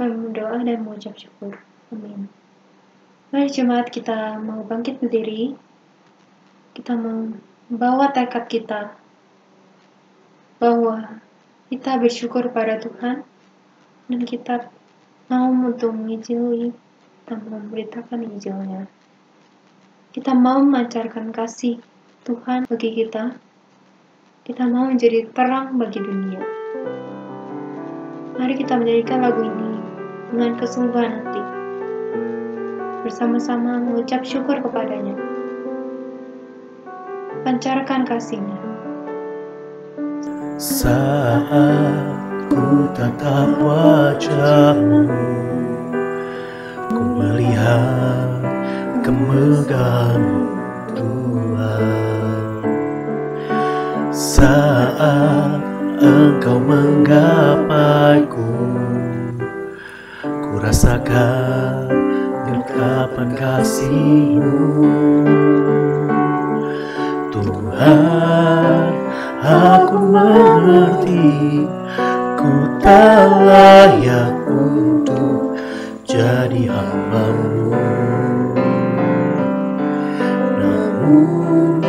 Kami berdoa dan mengucap syukur. Amin. Mari jemaat, kita mau bangkit berdiri. Kita mau membawa tekad kita bahwa kita bersyukur pada Tuhan dan kita mau untuk menginjili dan memberitakan Injilnya. Kita mau memancarkan kasih Tuhan bagi kita. Kita mau menjadi terang bagi dunia. Mari kita menyanyikan lagu ini dengan kesungguhan hati. Bersama-sama mengucap syukur kepadanya. Pancarkan kasih-Nya. Saat ku tatap wajah-Mu, ku melihat kemegahan-Mu Tuhan. Saat Engkau menggapaiku, ku rasakan dekapan kasih-Mu. Tuhan, aku mengerti ku tak layak untuk jadi hamba-Mu. Namun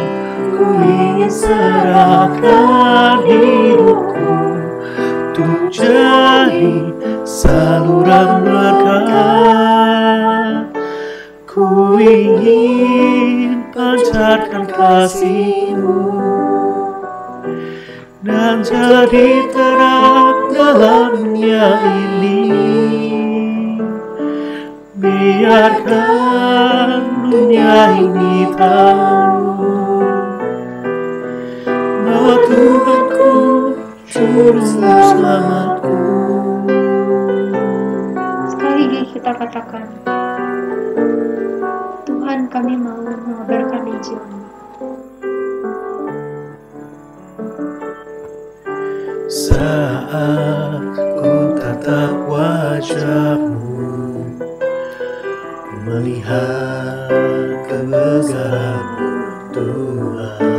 ku ingin serahkan hidupku untuk jadi saluran berkat. Ku ingin pancarkan kasih-Mu dan jadi terang dalam dunia ini. Biarkan dunia ini tahu bahwa Tuhanku juru selamatku. Sekali lagi kita katakan, Tuhan, kami mau mengabarkan Injil-Mu. Saat ku tatap wajah-Mu, ku melihat kemegahan-Mu Tuhan.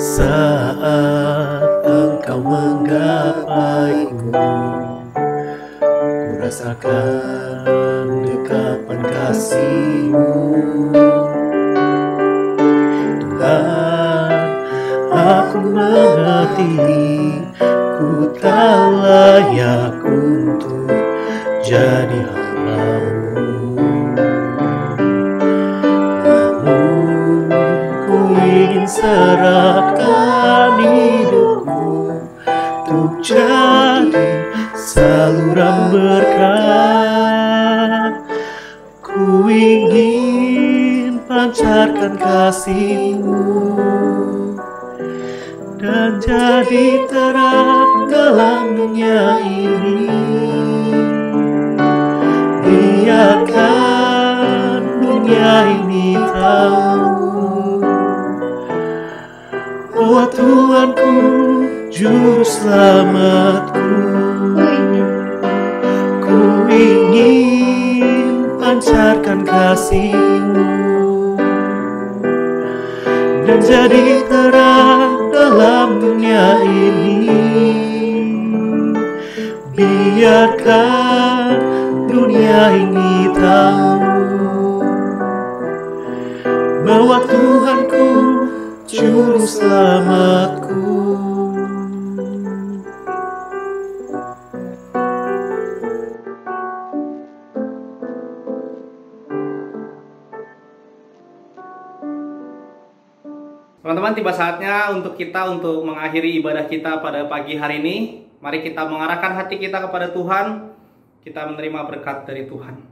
Saat Engkau menggapaiku, ku rasakan dekapan kasih-Mu. Tuhan, aku mengerti ku tak layak untuk jadi hamba-Mu. Namun ku ingin serahkan hidupku untuk jadi saluran berkat. Ku ingin pancarkan kasih-Mu dan jadi terang dalam dunia ini. Biarkan dunia ini tahu bahwa Tuhanku juru selamatku. Ku ingin pancarkan kasih-Mu dan jadi terang dalam dunia ini. Biarkan dunia ini tahu bahwa Tuhanku juru selamatku. Teman-teman, tiba saatnya untuk mengakhiri ibadah kita pada pagi hari ini. Mari kita mengarahkan hati kita kepada Tuhan. Kita menerima berkat dari Tuhan.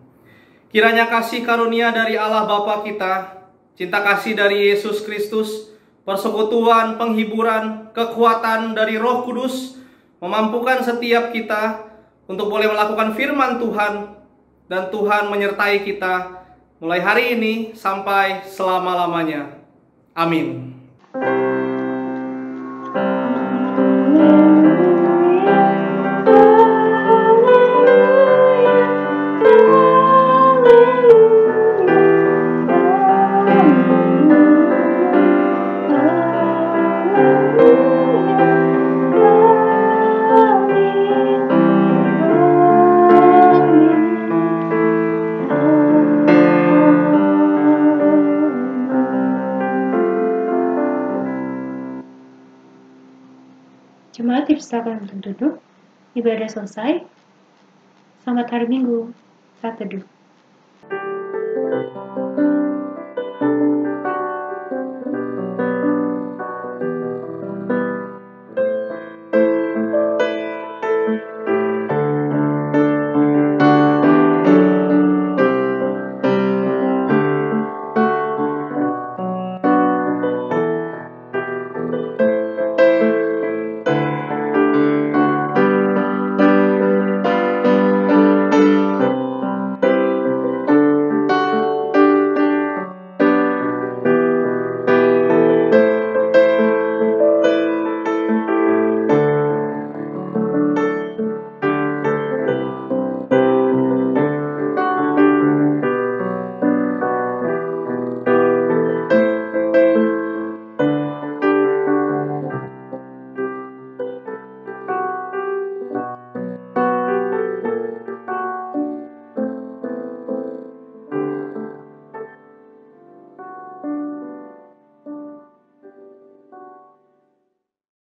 Kiranya kasih karunia dari Allah Bapa kita, cinta kasih dari Yesus Kristus, persekutuan, penghiburan, kekuatan dari Roh Kudus memampukan setiap kita untuk boleh melakukan firman Tuhan, dan Tuhan menyertai kita mulai hari ini sampai selama-lamanya. Amin. Jemaat dipersilakan untuk duduk. Ibadah selesai. Selamat hari Minggu. Saat teduh.